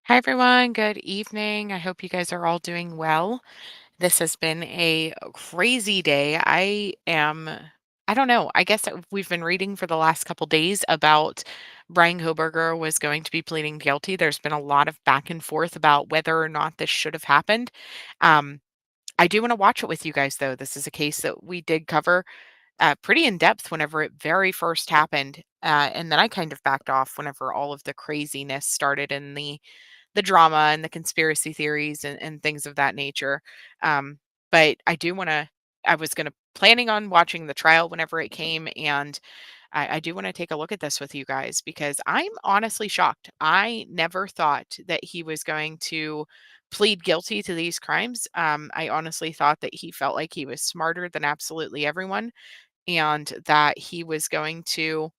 Hi, everyone. Good evening. I hope you guys are all doing well. This has been a crazy day. I don't know. I guess we've been reading for the last couple days about Bryan Kohberger was going to be pleading guilty. There's been a lot of back and forth about whether or not this should have happened. Um, I do want to watch it with you guys, though. This is a case that we did cover pretty in depth whenever it very first happened. And then I kind of backed off whenever all of the craziness started in the drama and the conspiracy theories and things of that nature. Um, but I was gonna planning on watching the trial whenever it came, and I do want to take a look at this with you guys because I'm honestly shocked. I never thought that he was going to plead guilty to these crimes. I honestly thought that he felt like he was smarter than absolutely everyone and that he was going to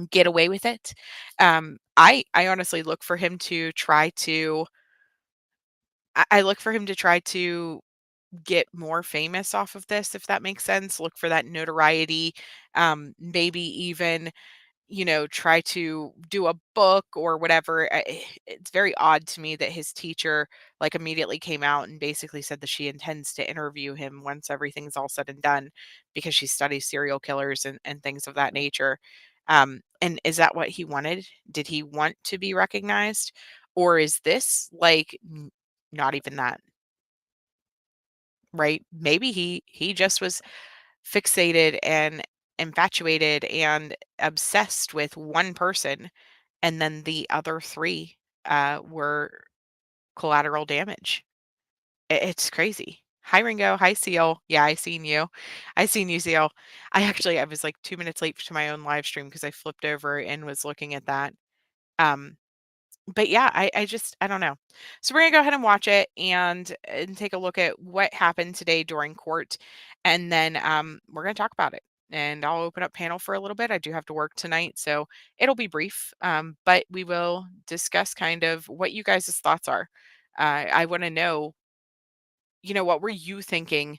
get away with it. I honestly look for him to try to I look for him to try to get more famous off of this, if that makes sense. Look for that notoriety. Maybe even, try to do a book or whatever. It's very odd to me that his teacher like immediately came out and basically said that she intends to interview him once everything's all said and done because she studies serial killers and things of that nature. And is that what he wanted? Did he want to be recognized? Or is this like not even that? Right? Maybe he just was fixated and infatuated and obsessed with one person, and then the other 3, were collateral damage. It's crazy. Hi, Ringo. Hi, Seal. Yeah, I seen you. I seen you, Seal. I was, like, 2 minutes late to my own live stream because I flipped over and was looking at that. Um but yeah, I don't know. So we're gonna go ahead and watch it and take a look at what happened today during court, and then we're gonna talk about it. And I'll open up panel for a little bit. I do have to work tonight, so it'll be brief. But we will discuss kind of what you guys' thoughts are. I want to know, what were you thinking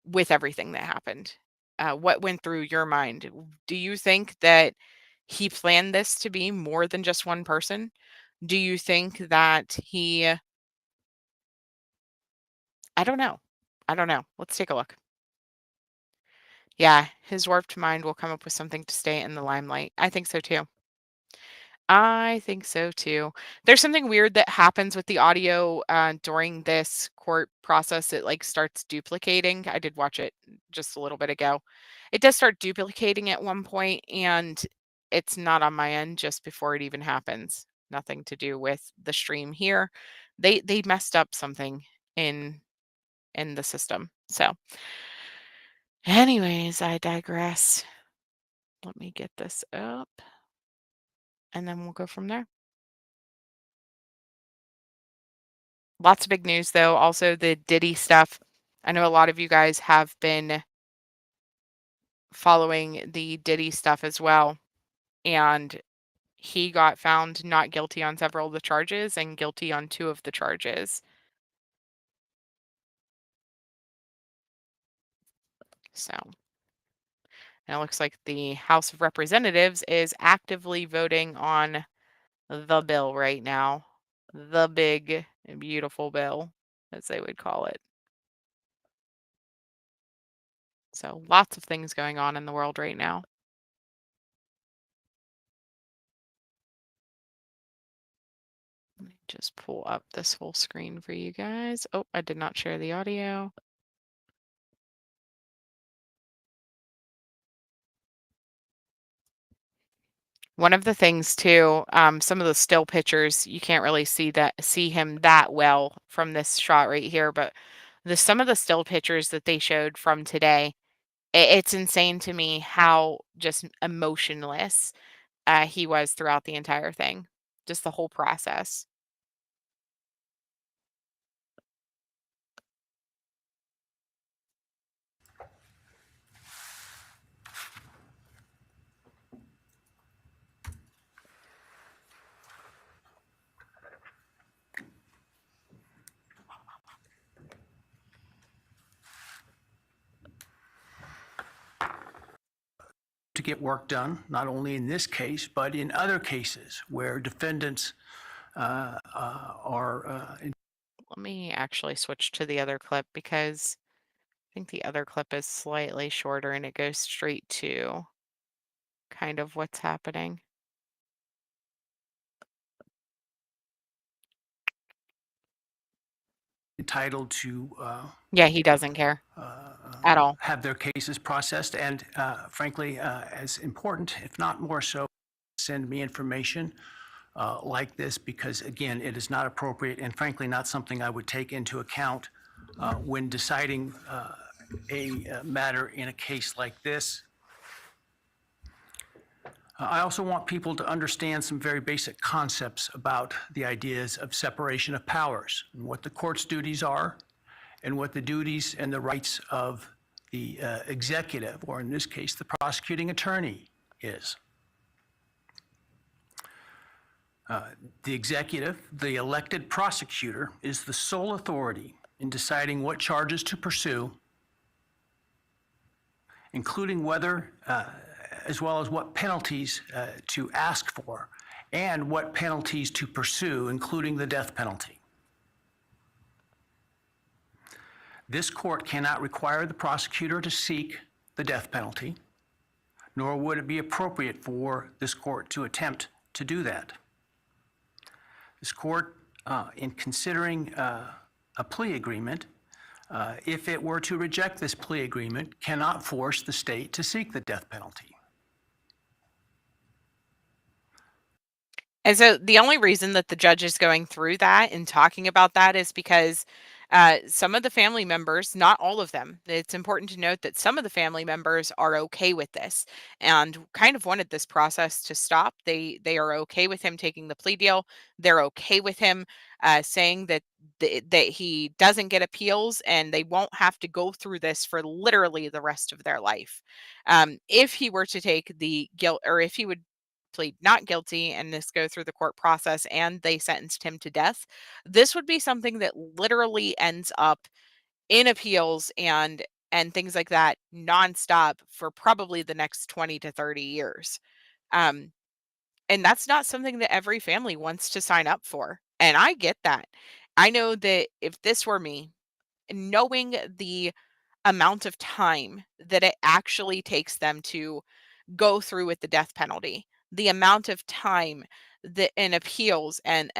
with everything that happened? What went through your mind? Do you think that he planned this to be more than just one person? Do you think that I don't know. I don't know. Let's take a look. Yeah, his warped mind will come up with something to stay in the limelight. I think so too. I think so too. There's something weird that happens with the audio during this court process. It like starts duplicating. I did watch it just a little bit ago. It does start duplicating at one point, and it's not on my end just before it even happens. Nothing to do with the stream here. They messed up something in in the system. So, anyways, I digress. Let me get this up, and then we'll go from there. Lots of big news, though. Also, the Diddy stuff. I know a lot of you guys have been following the Diddy stuff as well. And he got found not guilty on several of the charges and guilty on 2 of the charges. So, and it looks like the House of Representatives is actively voting on the bill right now. The big, beautiful bill, as they would call it. So, lots of things going on in the world right now. Let me just pull up this whole screen for you guys. Oh, I did not share the audio. One of the things too, some of the still pictures, you can't really see him that well from this shot right here, but some of the still pictures that they showed from today, it's insane to me how just emotionless he was throughout the entire thing, just the whole process. To get work done, not only in this case, but in other cases where defendants are Let me actually switch to the other clip because I think the other clip is slightly shorter and it goes straight to kind of what's happening. entitled to Yeah, he doesn't care at all. have their cases processed, and frankly, as important, if not more so, send me information like this because, again, it is not appropriate and frankly not something I would take into account when deciding a matter in a case like this. I also want people to understand some very basic concepts about the ideas of separation of powers and what the court's duties are and what the duties and the rights of the executive, or in this case, the prosecuting attorney, is. The executive, the elected prosecutor, is the sole authority in deciding what charges to pursue, including whether, as well as what penalties to ask for, and what penalties to pursue, including the death penalty. This court cannot require the prosecutor to seek the death penalty, nor would it be appropriate for this court to attempt to do that. This court, in considering a plea agreement, if it were to reject this plea agreement, cannot force the state to seek the death penalty. And so the only reason that the judge is going through that and talking about that is because some of the family members, not all of them, it's important to note that some of the family members are okay with this and kind of wanted this process to stop. They are okay with him taking the plea deal. They're okay with him saying that that he doesn't get appeals and they won't have to go through this for literally the rest of their life. If he were to take the guilt, or if he would plead not guilty and this go through the court process and they sentenced him to death, this would be something that literally ends up in appeals and things like that nonstop for probably the next 20 to 30 years. Um, and that's not something that every family wants to sign up for. And I get that. I know that if this were me, knowing the amount of time that it actually takes them to go through with the death penalty. The amount of time that in appeals and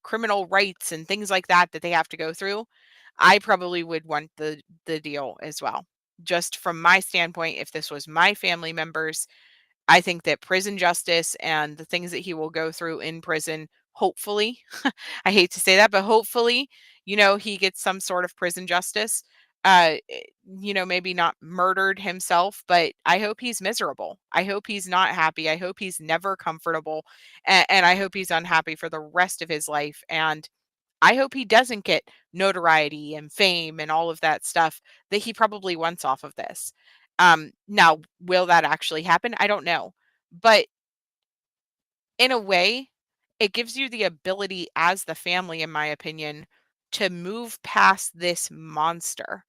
criminal rights and things like that that they have to go through, I probably would want the deal as well. Just from my standpoint, if this was my family members, I think that prison justice and the things that he will go through in prison, hopefully, I hate to say that, but hopefully, he gets some sort of prison justice. Maybe not murdered himself, but I hope he's miserable. I hope he's not happy. I hope he's never comfortable. And I hope he's unhappy for the rest of his life. And I hope he doesn't get notoriety and fame and all of that stuff that he probably wants off of this. Now, will that actually happen? I don't know. But in a way, it gives you the ability as the family, in my opinion, to move past this monster,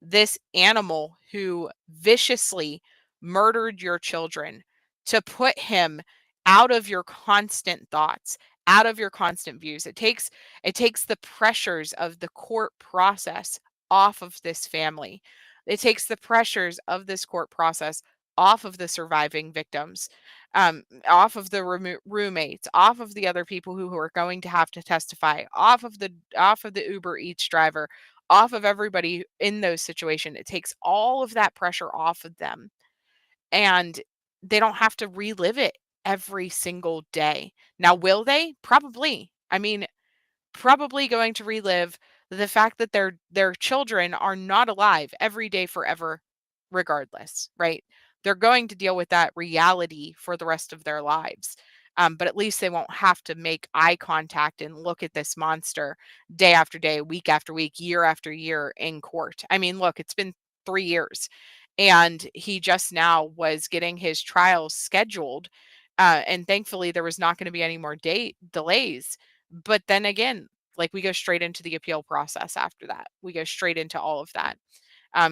this animal who viciously murdered your children, to put him out of your constant thoughts, out of your constant views. It takes the pressures of the court process off of this family. It takes the pressures of this court process off of the surviving victims, off of the roommates, off of the other people who are going to have to testify, off of the Uber Eats driver, off of everybody in those situations. It takes all of that pressure off of them, and they don't have to relive it every single day. Now, will they? Probably. I mean, probably going to relive the fact that their children are not alive every day forever regardless, right? They're going to deal with that reality for the rest of their lives. But at least they won't have to make eye contact and look at this monster day after day, week after week, year after year in court. I mean, look, it's been 3 years and he just now was getting his trials scheduled. And thankfully, there was not going to be any more date delays. But then again, like, we go straight into the appeal process after that. We go straight into all of that.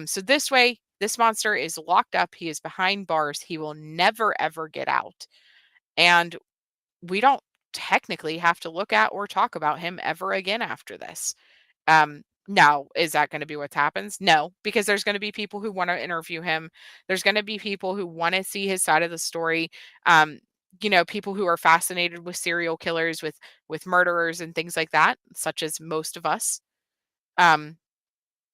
So this way, this monster is locked up. He is behind bars. He will never ever get out. And we don't technically have to look at or talk about him ever again after this. Now, is that going to be what happens? No, because there's going to be people who want to interview him. There's going to be people who want to see his side of the story. Um, people who are fascinated with serial killers, with murderers and things like that, such as most of us. Um,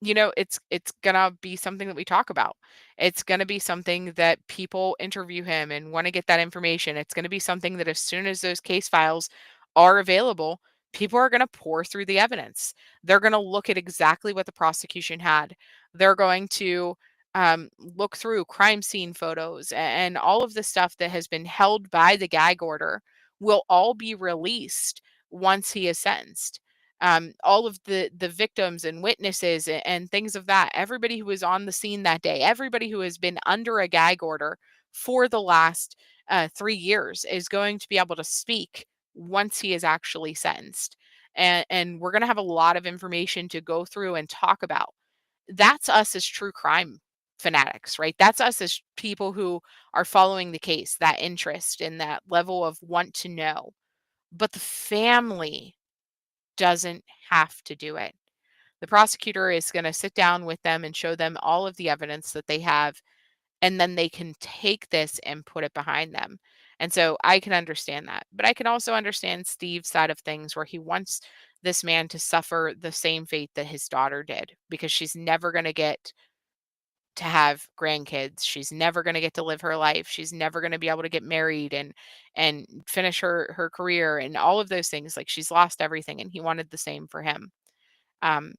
it's gonna be something that we talk about. It's gonna be something that people interview him and want to get that information. It's gonna be something that as soon as those case files are available, people are gonna pour through the evidence. They're gonna look at exactly what the prosecution had. They're going to look through crime scene photos and all of the stuff that has been held by the gag order will all be released once he is sentenced. All of the victims and witnesses and things of that, everybody who was on the scene that day, everybody who has been under a gag order for the last 3 years is going to be able to speak once he is actually sentenced. And we're going to have a lot of information to go through and talk about. That's us as true crime fanatics, right? That's us as people who are following the case, that interest and that level of want to know. But the family doesn't have to do it. The prosecutor is going to sit down with them and show them all of the evidence that they have, and then they can take this and put it behind them. And so I can understand that. But I can also understand Steve's side of things where he wants this man to suffer the same fate that his daughter did because she's never going to get to have grandkids. She's never going to get to live her life. She's never going to be able to get married and finish her career and all of those things. Like she's lost everything and he wanted the same for him. Um,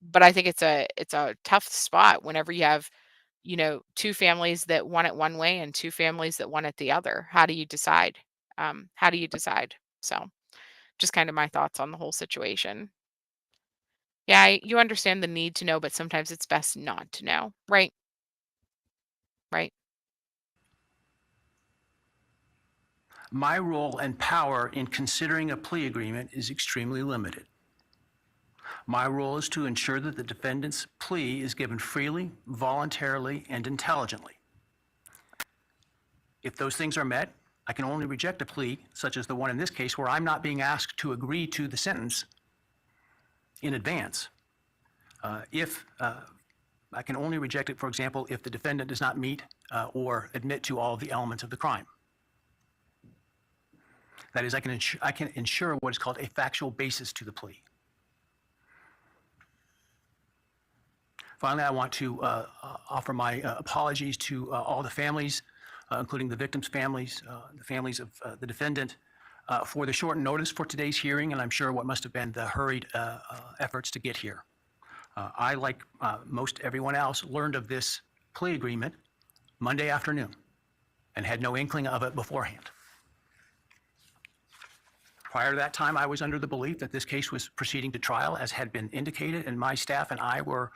but I think it's a tough spot whenever you have, two families that want it one way and two families that want it the other. How do you decide? How do you decide? So just kind of my thoughts on the whole situation. Yeah, you understand the need to know, but sometimes it's best not to know. Right. Right. My role and power in considering a plea agreement is extremely limited. My role is to ensure that the defendant's plea is given freely, voluntarily, and intelligently. If those things are met, I can only reject a plea, such as the one in this case, where I'm not being asked to agree to the sentence in advance. If I can only reject it, for example, if the defendant does not meet or admit to all of the elements of the crime. That is, I can ensure what is called a factual basis to the plea. Finally, I want to offer my apologies to all the families, including the victims' families, the families of the defendant, for the short notice for today's hearing, and I'm sure what must have been the hurried efforts to get here. I, like most everyone else, learned of this plea agreement Monday afternoon and had no inkling of it beforehand. Prior to that time, I was under the belief that this case was proceeding to trial, as had been indicated, and my staff and I were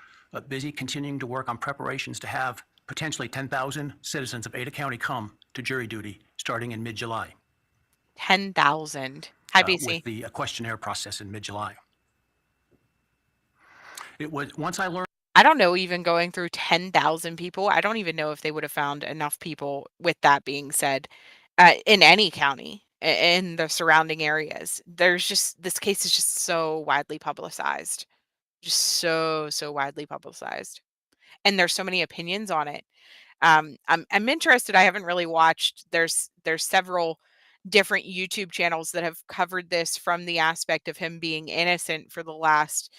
busy continuing to work on preparations to have potentially 10,000 citizens of Ada County come to jury duty starting in mid-July. 10,000. Hi, With BC. the questionnaire process in mid-July. It was once I learned. I don't know, even going through 10,000 people, I don't even know if they would have found enough people, with that being said, in any county, in the surrounding areas. This case is just so widely publicized. Just so widely publicized. And there's so many opinions on it. I'm interested. I haven't really watched. There's several different YouTube channels that have covered this from the aspect of him being innocent for the last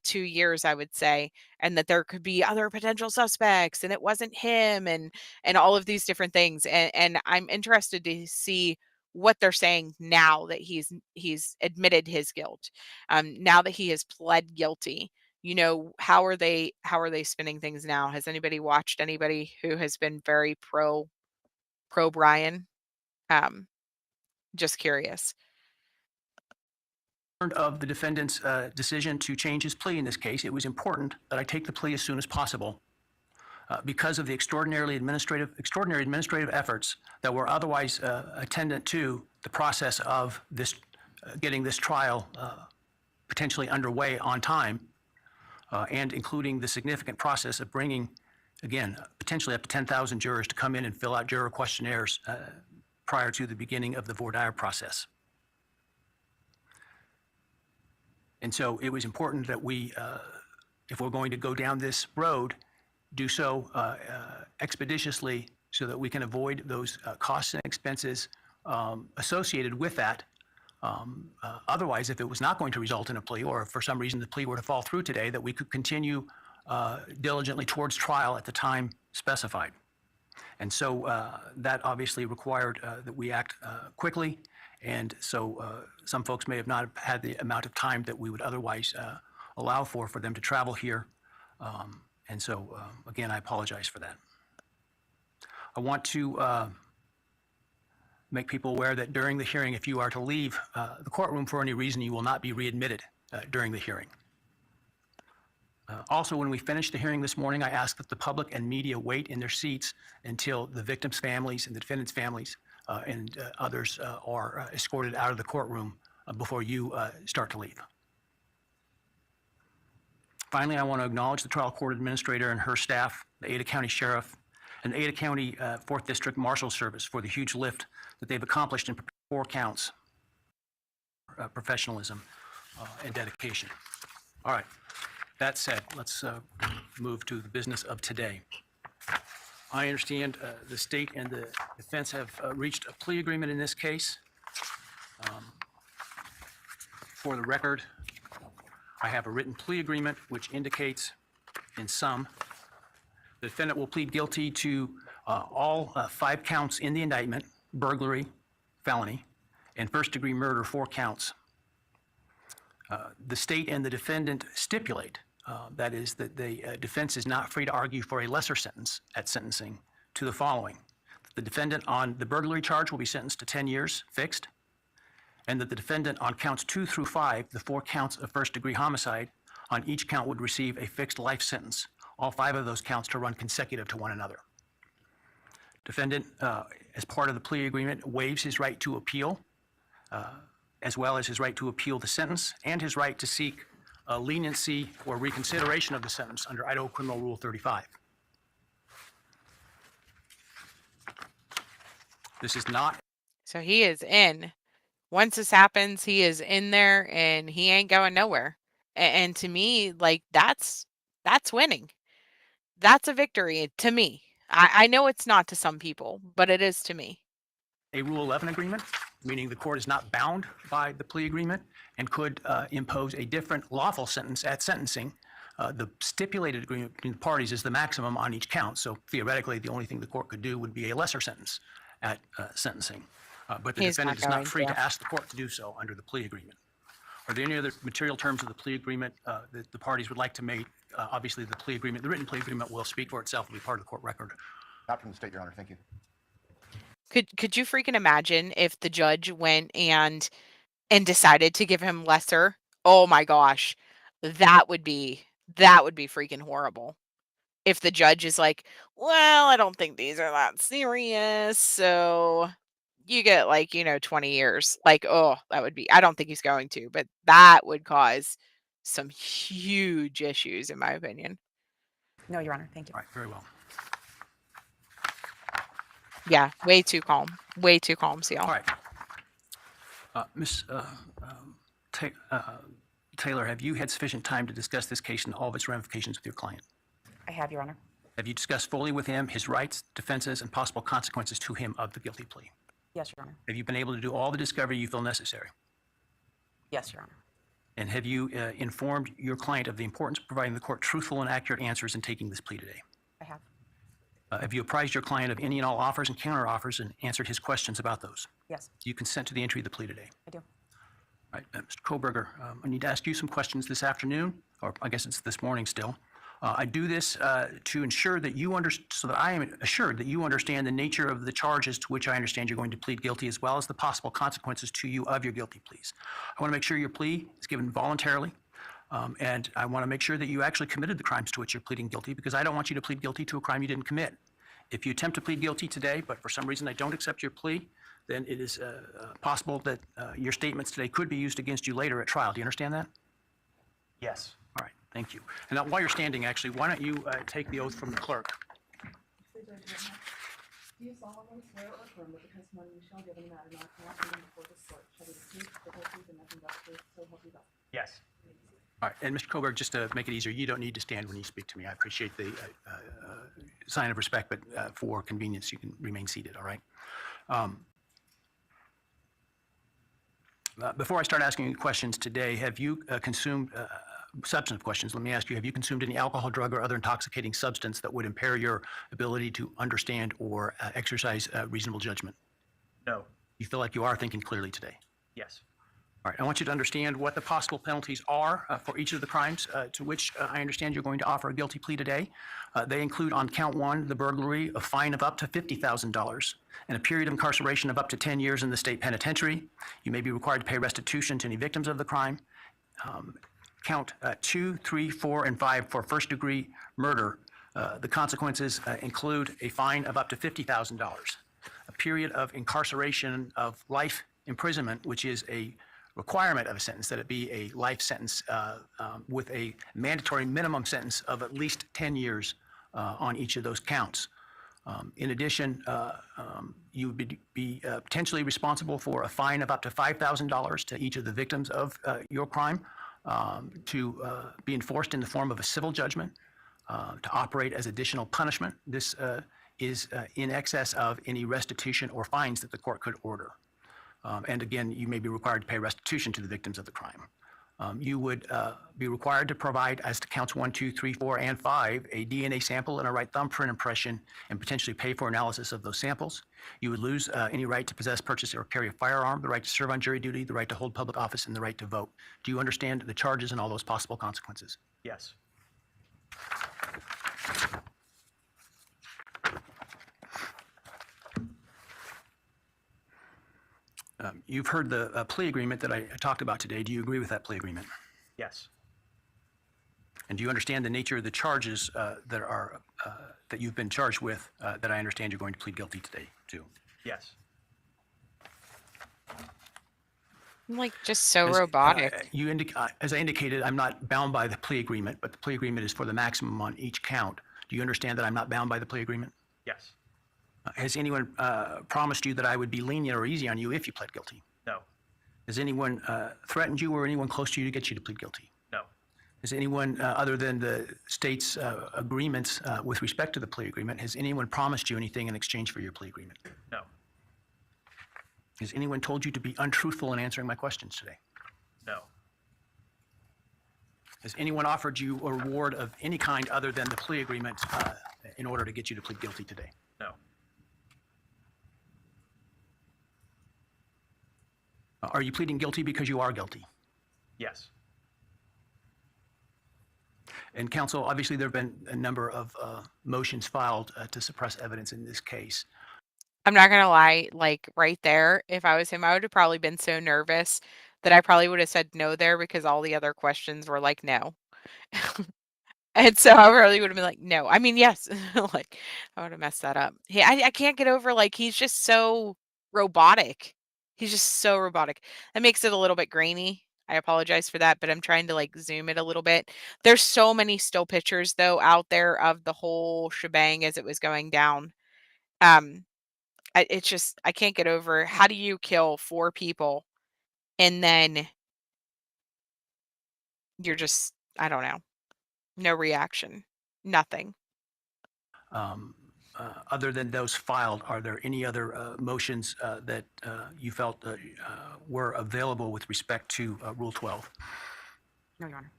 2 years, I would say, and that there could be other potential suspects, and it wasn't him, and all of these different things. And I'm interested to see what they're saying now that he's admitted his guilt. Now that he has pled guilty, how are they spinning things now? Has anybody watched anybody who has been very pro Brian? Um, just curious. Of the defendant's decision to change his plea in this case, it was important that I take the plea as soon as possible because of the extraordinary administrative efforts that were otherwise attendant to the process of this getting this trial potentially underway on time, and including the significant process of bringing, again, potentially up to 10,000 jurors to come in and fill out juror questionnaires prior to the beginning of the voir dire process. And so it was important that we, if we're going to go down this road, do so expeditiously so that we can avoid those costs and expenses associated with that. Otherwise, if it was not going to result in a plea, or if for some reason the plea were to fall through today, that we could continue diligently towards trial at the time specified. And so that obviously required that we act quickly. And so some folks may have not had the amount of time that we would otherwise allow for them to travel here. And so, again, I apologize for that. I want to make people aware that during the hearing, if you are to leave the courtroom for any reason, you will not be readmitted during the hearing. Also, when we finish the hearing this morning, I ask that the public and media wait in their seats until the victims' families and the defendants' families and others are escorted out of the courtroom before you start to leave. Finally, I want to acknowledge the trial court administrator and her staff, the Ada County Sheriff, and the Ada County 4th District Marshal Service for the huge lift that they've accomplished in 4 counts, professionalism and dedication. All right. That said, let's move to the business of today. I understand the state and the defense have reached a plea agreement in this case. For the record, I have a written plea agreement which indicates, in sum, the defendant will plead guilty to all 5 counts in the indictment: burglary, felony, and first-degree murder, 4 counts. The state and the defendant stipulate, that is, that the defense is not free to argue for a lesser sentence at sentencing, to the following: the defendant on the burglary charge will be sentenced to 10 years fixed, and that the defendant on counts 2 through 5, the 4 counts of first-degree homicide, on each count would receive a fixed life sentence, all 5 of those counts to run consecutive to one another. Defendant, as part of the plea agreement, waives his right to appeal, as well as his right to appeal the sentence and his right to seek leniency or reconsideration of the sentence under Idaho Criminal Rule 35. This is not. So he is in. Once this happens, he is in there and he ain't going nowhere. And to me, like, that's winning. That's a victory to me. I know it's not to some people, but it is to me. A Rule 11 agreement, meaning the court is not bound by the plea agreement and could impose a different lawful sentence at sentencing. The stipulated agreement between the parties is the maximum on each count. So theoretically, the only thing the court could do would be a lesser sentence at sentencing. But the defendant is not free to ask the court to do so under the plea agreement. Are there any other material terms of the plea agreement that the parties would like to make? Obviously, the plea agreement, the written plea agreement, will speak for itself and be part of the court record. Not from the state, Your Honor. Thank you. Could you freaking imagine if the judge went and decided to give him lesser? Oh my gosh, that would be freaking horrible. If the judge is like, well, I don't think these are that serious, so you get, like, 20 years. Like, oh, that would be, I don't think he's going to, but that would cause some huge issues, in my opinion. No, Your Honor. Thank you. All right, very well. Yeah, way too calm, Seal. All right. Ms. Taylor, have you had sufficient time to discuss this case and all of its ramifications with your client? I have, Your Honor. Have you discussed fully with him his rights, defenses, and possible consequences to him of the guilty plea? Yes, Your Honor. Have you been able to do all the discovery you feel necessary? Yes, Your Honor. And have you informed your client of the importance of providing the court truthful and accurate answers in taking this plea today? I have. Have you apprised your client of any and all offers and counteroffers and answered his questions about those? Yes, Do you consent to the entry of the plea today? I do. All right, Mr. Kohberger, I need to ask you some questions this afternoon, or I guess it's this morning still. I do this to ensure that so that I am assured that you understand the nature of the charges to which I understand you're going to plead guilty, as well as the possible consequences to you of your guilty pleas. I want to make sure your plea is given voluntarily, and I want to make sure that you actually committed the crimes to which you're pleading guilty, because I don't want you to plead guilty to a crime you didn't commit. If you attempt to plead guilty today, but for some reason I don't accept your plea, then it is possible that your statements today could be used against you later at trial. Do you understand that? Yes. All right, thank you. And now, while you're standing, actually, why don't you take the oath from the clerk? Do you solemnly swear or affirm that the testimony you shall give in the matter now cannot be before this court shall be the truth, the whole truth, and nothing but the truth, so help you God? Yes. All right, and Mr. Kohberger, just to make it easier, you don't need to stand when you speak to me. I appreciate the sign of respect, but for convenience, you can remain seated, all right? Before I start asking you questions today, have you consumed, substantive questions, let me ask you, have you consumed any alcohol, drug, or other intoxicating substance that would impair your ability to understand or exercise reasonable judgment? No. You feel like you are thinking clearly today? Yes. All right, I want you to understand what the possible penalties are for each of the crimes to which I understand you're going to offer a guilty plea today. They include on count one, the burglary, a fine of up to $50,000 and a period of incarceration of up to 10 years in the state penitentiary. You may be required to pay restitution to any victims of the crime. Count 2, 3, 4, and 5 for first-degree murder. The consequences include a fine of up to $50,000, a period of incarceration of life imprisonment, which is a requirement of a sentence that it be a life sentence with a mandatory minimum sentence of at least 10 years on each of those counts. In addition, you would be potentially responsible for a fine of up to $5,000 to each of the victims of your crime to be enforced in the form of a civil judgment to operate as additional punishment. This is in excess of any restitution or fines that the court could order. And again, you may be required to pay restitution to the victims of the crime. You would be required to provide, as to counts 1, 2, 3, 4, and 5, a DNA sample and a right thumbprint impression, and potentially pay for analysis of those samples. You would lose any right to possess, purchase, or carry a firearm, the right to serve on jury duty, the right to hold public office, and the right to vote. Do you understand the charges and all those possible consequences? Yes. You've heard the plea agreement that I talked about today. Do you agree with that plea agreement? Yes. And do you understand the nature of the charges that you've been charged with that I understand you're going to plead guilty today to? Yes. I'm like just so As, robotic. as I indicated, I'm not bound by the plea agreement, but the plea agreement is for the maximum on each count. Do you understand that I'm not bound by the plea agreement? Yes. Has anyone promised you that I would be lenient or easy on you if you pled guilty? No. Has anyone threatened you or anyone close to you to get you to plead guilty? No. Has anyone, other than the state's agreements with respect to the plea agreement, has anyone promised you anything in exchange for your plea agreement? No. Has anyone told you to be untruthful in answering my questions today? No. Has anyone offered you a reward of any kind other than the plea agreement in order to get you to plead guilty today? No. Are you pleading guilty because you are guilty? Yes. And counsel, obviously there have been a number of motions filed to suppress evidence in this case. I'm not gonna lie, like right there, if I was him, I would have probably been so nervous that I probably would have said no there because all the other questions were like no. And so I really would have been like, no. I mean, yes, like I would have messed that up. I can't get over like he's just so robotic. He's just so robotic. That makes it a little bit grainy. I apologize for that, but I'm trying to like zoom it a little bit. There's so many still pictures though out there of the whole shebang as it was going down. Um, it's just I can't get over how do you kill 4 people and then you're just I don't know. No reaction. Nothing. Other than those filed, are there any other motions that you felt were available with respect to Rule 12? No, Your Honor.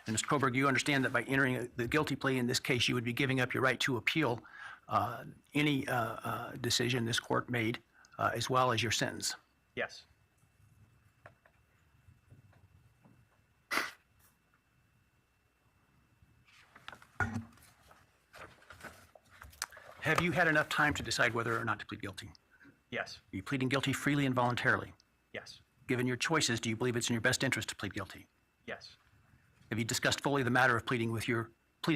And Mr. Kohberger, you understand that by entering the guilty plea in this case, you would be giving up your right to appeal any decision this court made, as well as your sentence. Yes. Have you had enough time to decide whether or not to plead guilty? Yes. Are you pleading guilty freely and voluntarily? Yes. Given your choices, do you believe it's in your best interest to plead guilty? Yes. Have you discussed fully the matter of pleading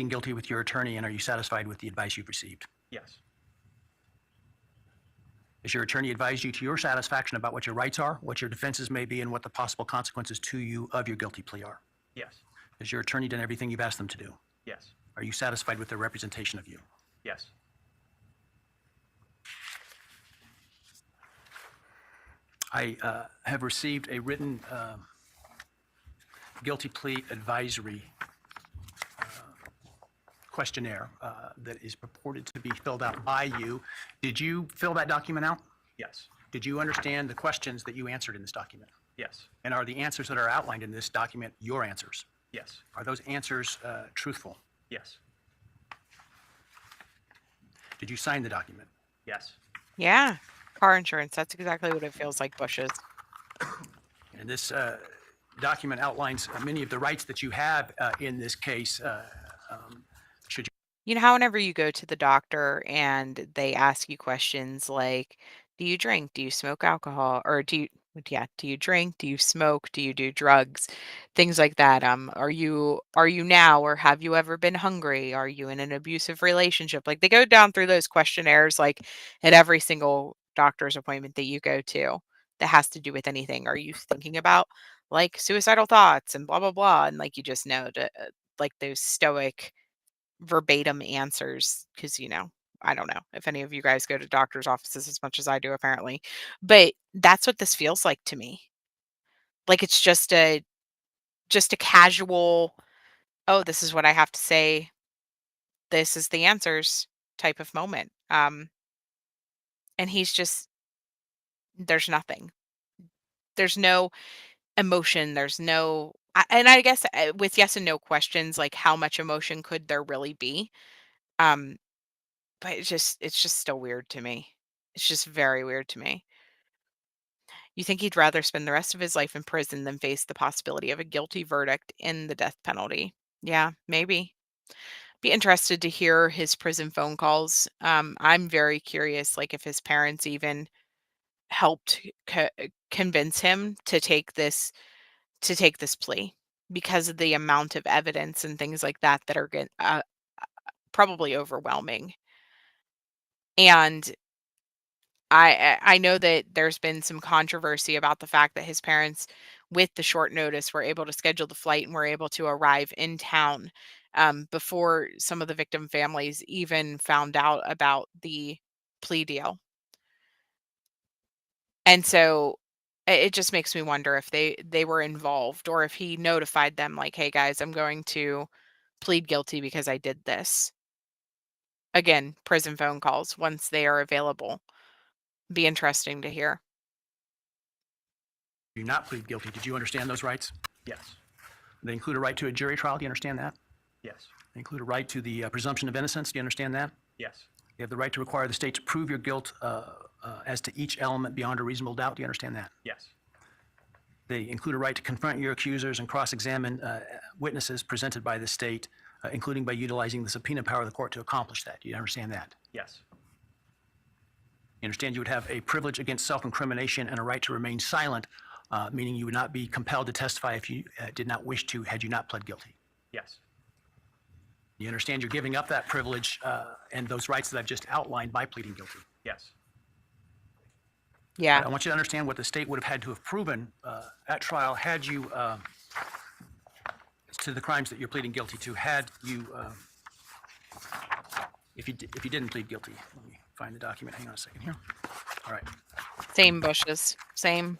guilty with your attorney, and are you satisfied with the advice you've received? Yes. Has your attorney advised you to your satisfaction about what your rights are, what your defenses may be, and what the possible consequences to you of your guilty plea are? Yes. Has your attorney done everything you've asked them to do? Yes. Are you satisfied with their representation of you? Yes. I have received a written guilty plea advisory questionnaire that is purported to be filled out by you. Did you fill that document out? Yes. Did you understand the questions that you answered in this document? Yes. And are the answers that are outlined in this document your answers? Yes. Are those answers truthful? Yes. Did you sign the document? Yes. Yeah. Car insurance. That's exactly what it feels like, Bushes. And this document outlines many of the rights that you have in this case. Should you You know how whenever you go to the doctor and they ask you questions like, do you drink? Do you smoke alcohol? Or do you drink? Do you smoke? Do you do drugs? Things like that. Are you now or have you ever been hungry? Are you in an abusive relationship? Like they go down through those questionnaires like at every single doctor's appointment that you go to that has to do with anything. Are you thinking about like suicidal thoughts and blah blah blah? And like you just know to like those stoic verbatim answers because I don't know if any of you guys go to doctor's offices as much as I do apparently, but that's what this feels like to me. Like it's just a casual, oh, this is what I have to say, this is the answers type of moment. And he's just, there's nothing, there's no emotion, there's no and I guess with yes and no questions, like how much emotion could there really be? um But it's just still weird to me. It's just very weird to me. You think he'd rather spend the rest of his life in prison than face the possibility of a guilty verdict in the death penalty. Yeah, maybe. Be interested to hear his prison phone calls. I'm very curious, like if his parents even helped convince him to take this plea because of the amount of evidence and things like that that are probably overwhelming. And I know that there's been some controversy about the fact that his parents, with the short notice, were able to schedule the flight and were able to arrive in town before some of the victim families even found out about the plea deal. And so it just makes me wonder if they were involved or if he notified them like, "Hey guys, I'm going to plead guilty because I did this." Again, prison phone calls once they are available. Be interesting to hear. do not plead guilty? Did you understand those rights? Yes. They include a right to a jury trial. Do you understand that? Yes. They include a right to the presumption of innocence. Do you understand that? Yes. You have the right to require the state to prove your guilt as to each element beyond a reasonable doubt. Do you understand that? Yes. They include a right to confront your accusers and cross-examine witnesses presented by the state, including by utilizing the subpoena power of the court to accomplish that. Do you understand that? Yes. You understand you would have a privilege against self-incrimination and a right to remain silent, meaning you would not be compelled to testify if you did not wish to, had you not pled guilty. Yes. You understand you're giving up that privilege and those rights that I've just outlined by pleading guilty. Yes. Yeah. I want you to understand what the state would have had to have proven at trial had you, to the crimes that you're pleading guilty to, had you, if you didn't plead guilty. Let me find the document. Hang on a second here. All right. Same Bushes. Same.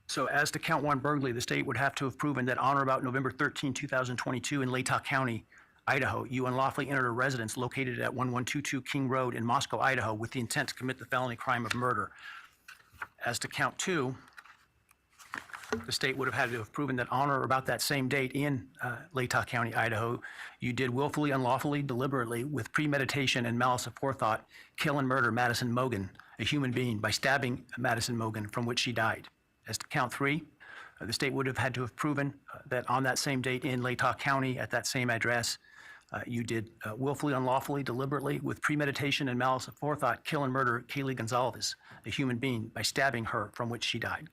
So as to count one burglary, the state would have to have proven that on or about November 13, 2022 in Latah County, Idaho, you unlawfully entered a residence located at 1122 King Road in Moscow, Idaho, with the intent to commit the felony crime of murder. As to count two, the state would have had to have proven that on or about that same date in Latah County, Idaho, you did willfully, unlawfully, deliberately, with premeditation and malice aforethought, kill and murder Madison Mogan, a human being, by stabbing Madison Mogan, from which she died. As to count three, the state would have had to have proven that on that same date in Latah County, at that same address, you did willfully, unlawfully, deliberately, with premeditation and malice aforethought, kill and murder Kaylee Gonzalez, a human being, by stabbing her, from which she died.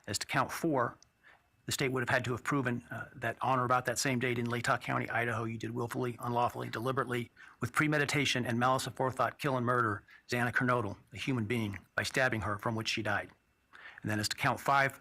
As to count four, the state would have had to have proven that on or about that same date in Latah County, Idaho, you did willfully, unlawfully, deliberately, with premeditation and malice aforethought, kill and murder Xana Kernodle, a human being, by stabbing her, from which she died. And then as to count five,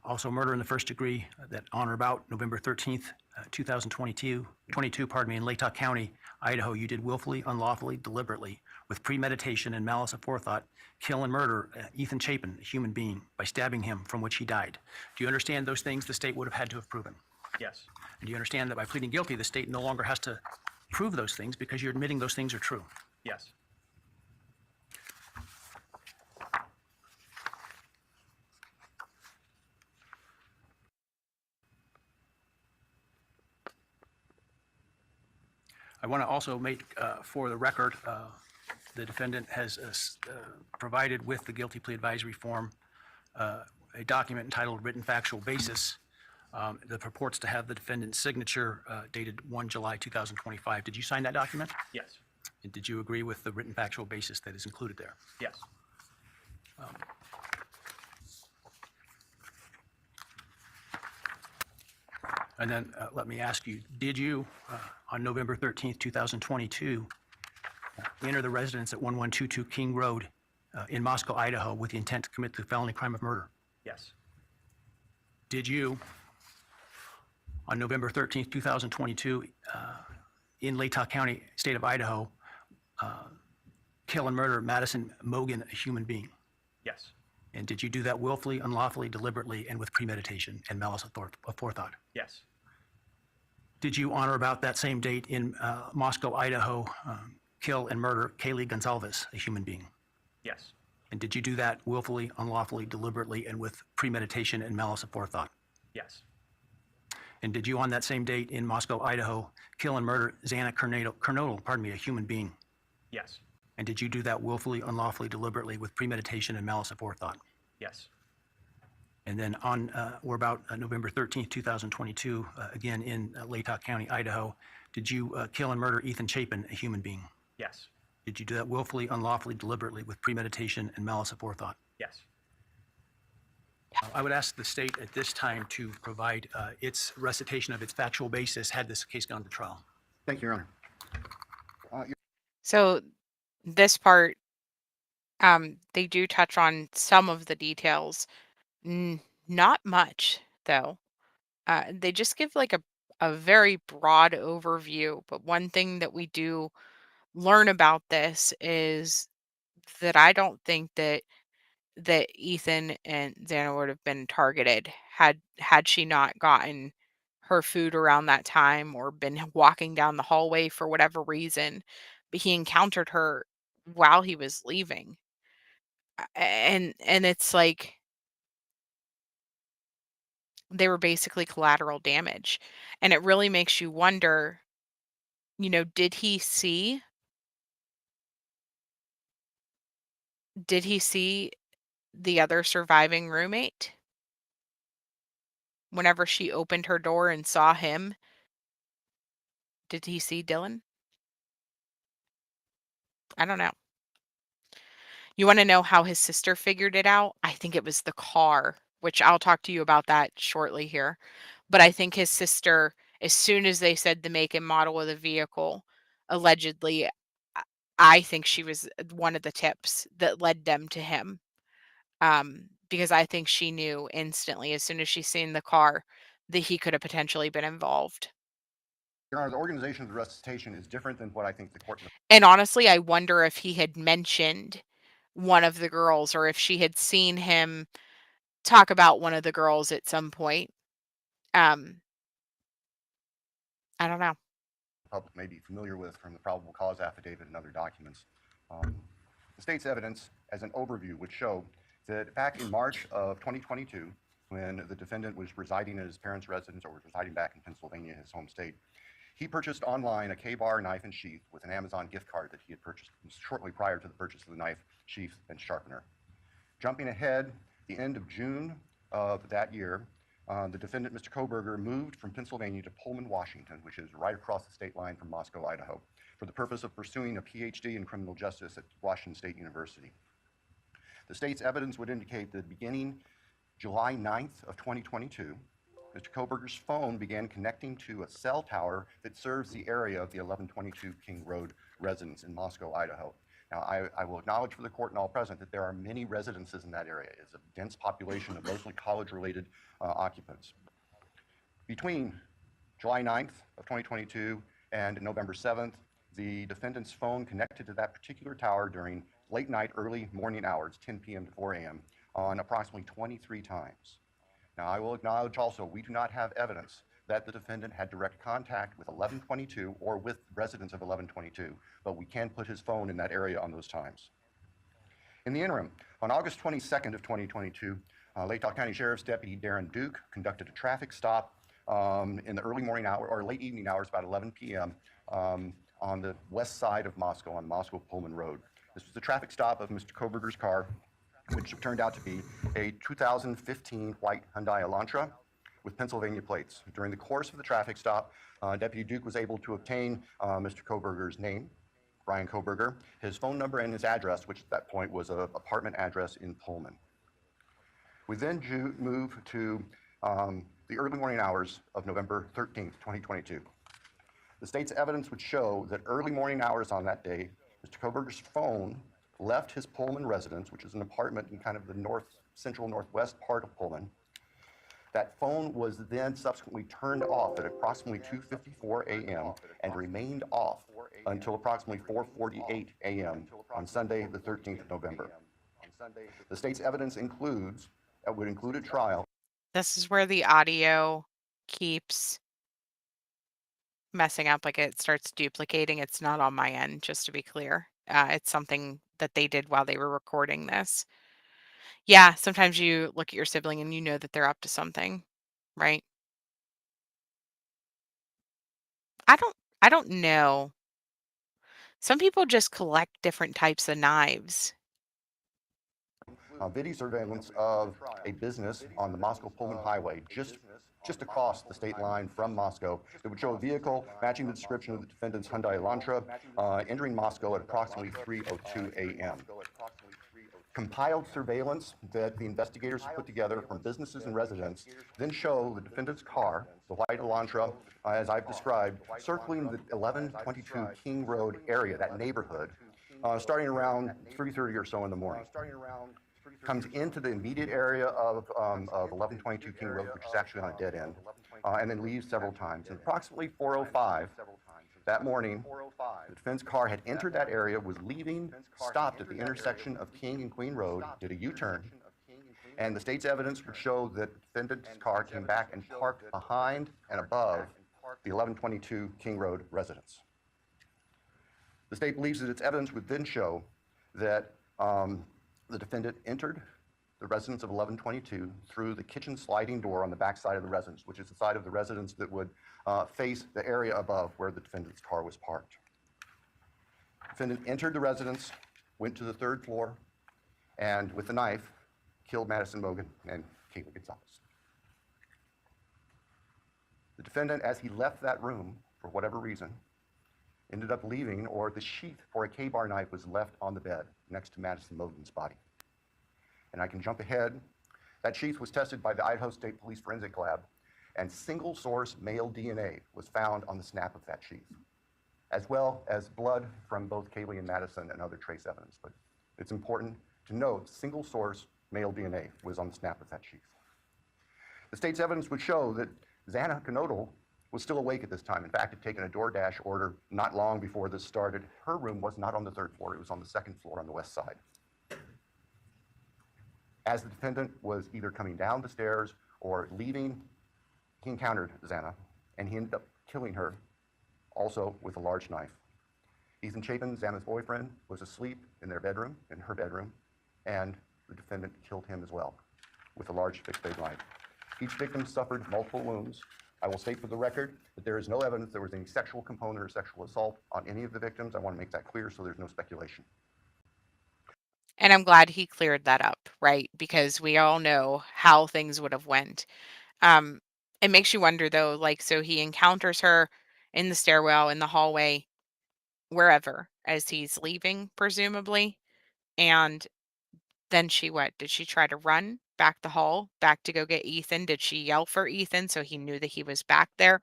also murder in the first degree, that on or about November 13th, 2022, in Latah County, Idaho, you did willfully, unlawfully, deliberately, with premeditation and malice aforethought, kill and murder Ethan Chapin, a human being, by stabbing him, from which he died. Do you understand those things the state would have had to have proven? Yes. And do you understand that by pleading guilty, the state no longer has to prove those things because you're admitting those things are true? Yes. I want to also make, for the record, the defendant has provided with the guilty plea advisory form a document entitled Written Factual Basis that purports to have the defendant's signature dated 1 July 2025. Did you sign that document? Yes. And did you agree with the written factual basis that is included there? Yes. And then let me ask you, did you, on November 13th, 2022, enter the residence at 1122 King Road in Moscow, Idaho, with the intent to commit the felony crime of murder? Yes. Did you, on November 13th, 2022, in Latah County, state of Idaho, kill and murder Madison Mogan, a human being? Yes. And did you do that willfully, unlawfully, deliberately, and with premeditation and malice aforethought? Yes. Did you, on or about that same date in Moscow, Idaho, kill and murder Kaylee Gonzalez, a human being? Yes. And did you do that willfully, unlawfully, deliberately, and with premeditation and malice aforethought? Yes. And did you, on that same date in Moscow, Idaho, kill and murder Xana Kernodle, a human being? Yes. And did you do that willfully, unlawfully, deliberately, with premeditation and malice aforethought? Yes. And then on or about November 13th, 2022, again in Latah County, Idaho, did you kill and murder Ethan Chapin, a human being? Yes. Did you do that willfully, unlawfully, deliberately, with premeditation and malice aforethought? Yes. I would ask the state at this time to provide its recitation of its factual basis had this case gone to trial. Thank you, Your Honor. So this part, they do touch on some of the details. Not much, though. They just give like a very broad overview. But one thing that we do learn about this is that I don't think that Ethan and Xana would have been targeted had she not gotten her food around that time or been walking down the hallway for whatever reason. But he encountered her while he was leaving. And it's like they were basically collateral damage. And it really makes you wonder, did he see the other surviving roommate whenever she opened her door and saw him? Did he see Dylan? I don't know. You want to know how his sister figured it out? I think it was the car, which I'll talk to you about that shortly here. But I think his sister, as soon as they said the make and model of the vehicle, allegedly, I I think she was one of the tips that led them to him. Because I think she knew instantly, as soon as she seen the car, that he could have potentially been involved. Your Honor, the organization of the recitation is different than what I think the court. And honestly, I wonder if he had mentioned one of the girls or if she had seen him talk about one of the girls at some point. Um, I don't know. The public may be familiar with from the probable cause affidavit and other documents. The state's evidence, as an overview, would show that back in March of 2022, when the defendant was residing at his parents' residence or was residing back in Pennsylvania, his home state, he purchased online a K-bar knife and sheath with an Amazon gift card that he had purchased shortly prior to the purchase of the knife, sheath, and sharpener. Jumping ahead, the end of June of that year, the defendant, Mr. Kohberger, moved from Pennsylvania to Pullman, Washington, which is right across the state line from Moscow, Idaho, for the purpose of pursuing a PhD in criminal justice at Washington State University. The state's evidence would indicate that beginning July 9th of 2022, Mr. Kohberger's phone began connecting to a cell tower that serves the area of the 1122 King Road residence in Moscow, Idaho. Now, I will acknowledge for the court and all present that there are many residences in that area. It's a dense population of mostly college-related occupants. Between July 9th of 2022 and November 7th, the defendant's phone connected to that particular tower during late night, early morning hours, 10 p.m. to 4 a.m., on approximately 23 times. Now, I will acknowledge also, we do not have evidence that the defendant had direct contact with 1122 or with residents of 1122, but we can put his phone in that area on those times. In the interim, on August 22nd of 2022, Lake Tahoe County Sheriff's Deputy Darren Duke conducted a traffic stop in the early morning hour or late evening hours, about 11 p.m., on the west side of Moscow, on Moscow-Pullman Road. This was the traffic stop of Mr. Kohberger's car, which turned out to be a 2015 white Hyundai Elantra with Pennsylvania plates. During the course of the traffic stop, Deputy Duke was able to obtain Mr. Kohberger's name, Bryan Kohberger, his phone number, and his address, which at that point was an apartment address in Pullman. We then move to the early morning hours of November 13th, 2022. The state's evidence would show that early morning hours on that day, Mr. Kohberger's phone left his Pullman residence, which is an apartment in kind of the central northwest part of Pullman. That phone was then subsequently turned off at approximately 2:54 a.m. and remained off until approximately 4:48 a.m. on Sunday, the 13th of November. The state's evidence would include a trial. This is where the audio keeps messing up, like it starts duplicating. It's not on my end, just to be clear. It's something that they did while they were recording this. Yeah, sometimes you look at your sibling and you know that they're up to something, right? I don't I don't know. Some people just collect different types of knives. Video surveillance of a business on the Moscow-Pullman Highway, just across the state line from Moscow. It would show a vehicle matching the description of the defendant's Hyundai Elantra entering Moscow at approximately 3:02 a.m. Compiled surveillance that the investigators put together from businesses and residents then show the defendant's car, the white Elantra, as I've described, circling the 1122 King Road area, that neighborhood, starting around 3:30 or so in the morning. Comes into the immediate area of 1122 King Road, which is actually on a dead end, and then leaves several times. And approximately 4:05 that morning, the defense car had entered that area, was leaving, stopped at the intersection of King and Queen Road, did a U-turn, and the state's evidence would show that the defendant's car came back and parked behind and above the 1122 King Road residence. The state believes that its evidence would then show that the defendant entered the residence of 1122 through the kitchen sliding door on the back side of the residence, which is the side of the residence that would face the area above where the defendant's car was parked. The defendant entered the residence, went to the third floor, and with a knife, killed Madison Mogan and Kayla Gonzalez. The defendant, as he left that room, for whatever reason, ended up leaving, or the sheath for a K-bar knife was left on the bed next to Madison Mogan's body. And I can jump ahead. That sheath was tested by the Idaho State Police Forensic Lab, and single source male DNA was found on the snap of that sheath, as well as blood from both Kaylee and Madison and other trace evidence. But it's important to note single source male DNA was on the snap of that sheath. The state's evidence would show that Xana Knodel was still awake at this time. In fact, had taken a DoorDash order not long before this started. Her room was not on the third floor, it was on the second floor on the west side. As the defendant was either coming down the stairs or leaving, he encountered Xana, and he ended up killing her, also with a large knife. Ethan Chapin, Xana's boyfriend, was asleep in their bedroom, in her bedroom, and the defendant killed him as well with a large fixed-blade knife. Each victim suffered multiple wounds. I will state for the record that there is no evidence there was any sexual component or sexual assault on any of the victims. I want to make that clear so there's no speculation. And I'm glad he cleared that up, right? Because we all know how things would have went. Um, it makes you wonder though, like, so he encounters her in the stairwell, in the hallway, wherever, as he's leaving, presumably. And then she what? Did she try to run back the hall, back to go get Ethan? Did she yell for Ethan so he knew that he was back there?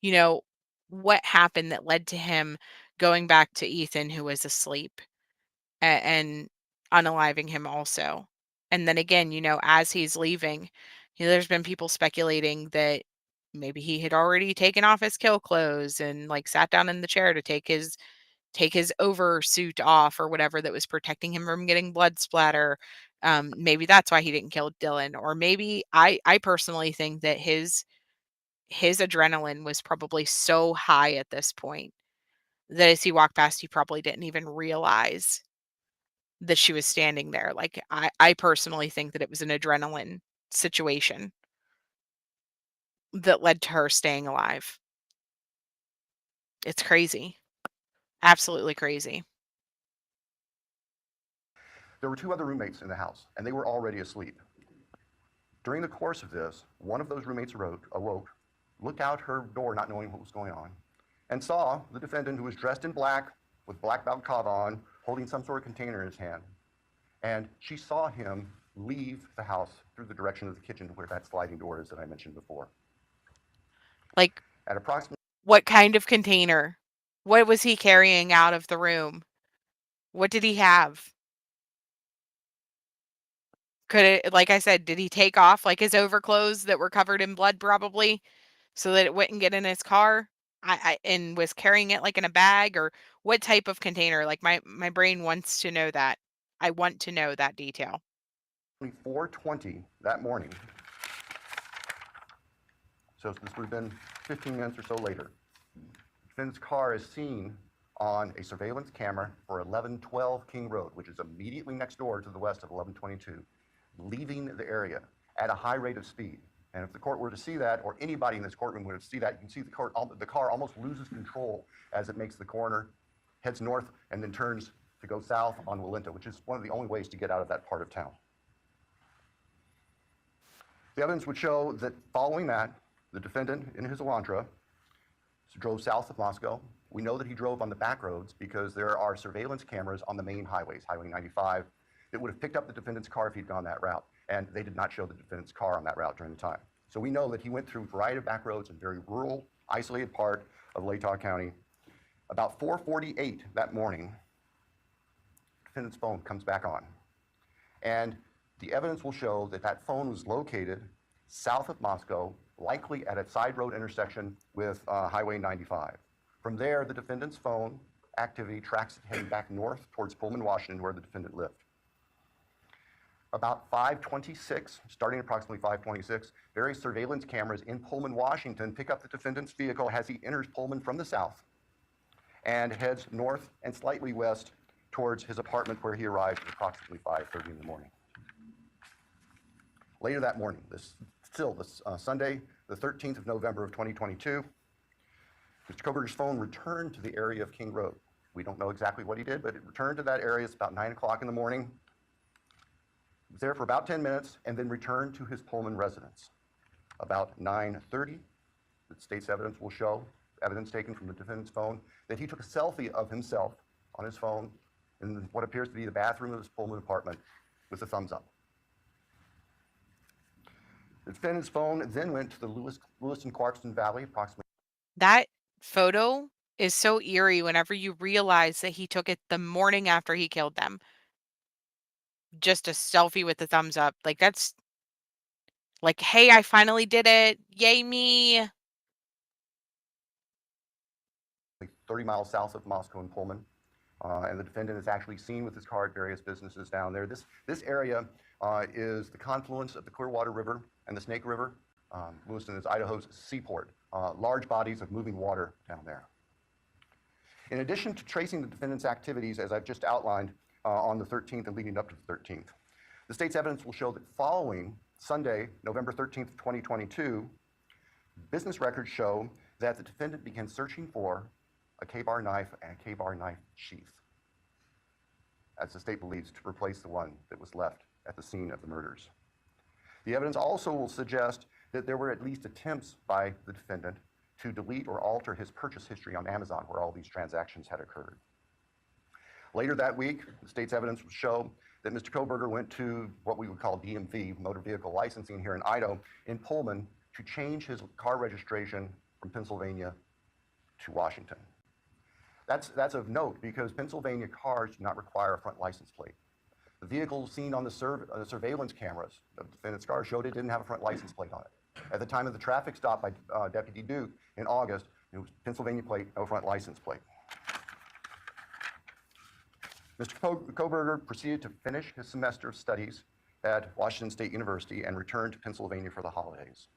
You know, what happened that led to him going back to Ethan, who was asleep, and unaliving him also? And then again, as he's leaving, there's been people speculating that maybe he had already taken off his kill clothes and like sat down in the chair to take his take his oversuit off or whatever that was protecting him from getting blood splatter. Maybe that's why he didn't kill Dylan. Or maybe I personally think that his adrenaline was probably so high at this point that as he walked past, he probably didn't even realize that she was standing there. Like, I personally think that it was an adrenaline situation that led to her staying alive. It's crazy. Absolutely crazy. There were 2 other roommates in the house, and they were already asleep. During the course of this, one of those roommates awoke, looked out her door not knowing what was going on, and saw the defendant, who was dressed in black with black balaclava on, holding some sort of container in his hand. And she saw him leave the house through the direction of the kitchen where that sliding door is that I mentioned before. Like, At approximately what kind of container? What was he carrying out of the room? What did he have? Could it, like I said, did he take off like his overclothes that were covered in blood probably so that it wouldn't get in his car? And was carrying it like in a bag, or what type of container? Like my brain wants to know that. I want to know that detail. 4:20 that morning, so this would have been 15 minutes or so later, defendant's car is seen on a surveillance camera for 1112 King Road, which is immediately next door to the west of 1122, leaving the area at a high rate of speed. And if the court were to see that, or anybody in this courtroom were to see that, you can see the car almost loses control as it makes the corner, heads north, and then turns to go south on Walinta, which is one of the only ways to get out of that part of town. The evidence would show that following that, the defendant in his Elantra drove south of Moscow. We know that he drove on the back roads because there are surveillance cameras on the main highways, Highway 95, that would have picked up the defendant's car if he'd gone that route. And they did not show the defendant's car on that route during the time. So we know that he went through a variety of back roads in a very rural, isolated part of Latah County. About 4:48 that morning, the defendant's phone comes back on. And the evidence will show that that phone was located south of Moscow, likely at a side road intersection with Highway 95. From there, the defendant's phone activity tracks it heading back north towards Pullman, Washington, where the defendant lived. About 5:26, starting approximately 5:26, various surveillance cameras in Pullman, Washington pick up the defendant's vehicle as he enters Pullman from the south and heads north and slightly west towards his apartment, where he arrives at approximately 5:30 in the morning. Later that morning, Sunday, the 13th of November of 2022, Mr. Kohberger's phone returned to the area of King Road. We don't know exactly what he did, but it returned to that area. It's about 9 o'clock in the morning. He was there for about 10 minutes and then returned to his Pullman residence. About 9:30, the state's evidence will show, evidence taken from the defendant's phone, that he took a selfie of himself on his phone in what appears to be the bathroom of his Pullman apartment with a thumbs up. The defendant's phone then went to the Lewis and Clarkston Valley, approximately. That photo is so eerie whenever you realize that he took it the morning after he killed them. Just a selfie with the thumbs up. Like, that's like, hey, I finally did it. Yay me. 30 miles south of Moscow and Pullman. And the defendant is actually seen with his car at various businesses down there. This area is the confluence of the Clearwater River and the Snake River. Lewiston is Idaho's seaport. Large bodies of moving water down there. In addition to tracing the defendant's activities, as I've just outlined, on the 13th and leading up to the 13th, the state's evidence will show that following Sunday, November 13th, 2022, business records show that the defendant began searching for a K-bar knife and a K-bar knife sheath, as the state believes, to replace the one that was left at the scene of the murders. The evidence also will suggest that there were at least attempts by the defendant to delete or alter his purchase history on Amazon, where all these transactions had occurred. Later that week, the state's evidence will show that Mr. Kohberger went to what we would call DMV, motor vehicle licensing here in Idaho, in Pullman, to change his car registration from Pennsylvania to Washington. That's of note because Pennsylvania cars do not require a front license plate. The vehicle seen on the surveillance cameras of the defendant's car showed it didn't have a front license plate on it. At the time of the traffic stop by Deputy Duke in August, it was Pennsylvania plate, no front license plate. Mr. Kohberger proceeded to finish his semester of studies at Washington State University and returned to Pennsylvania for the holidays.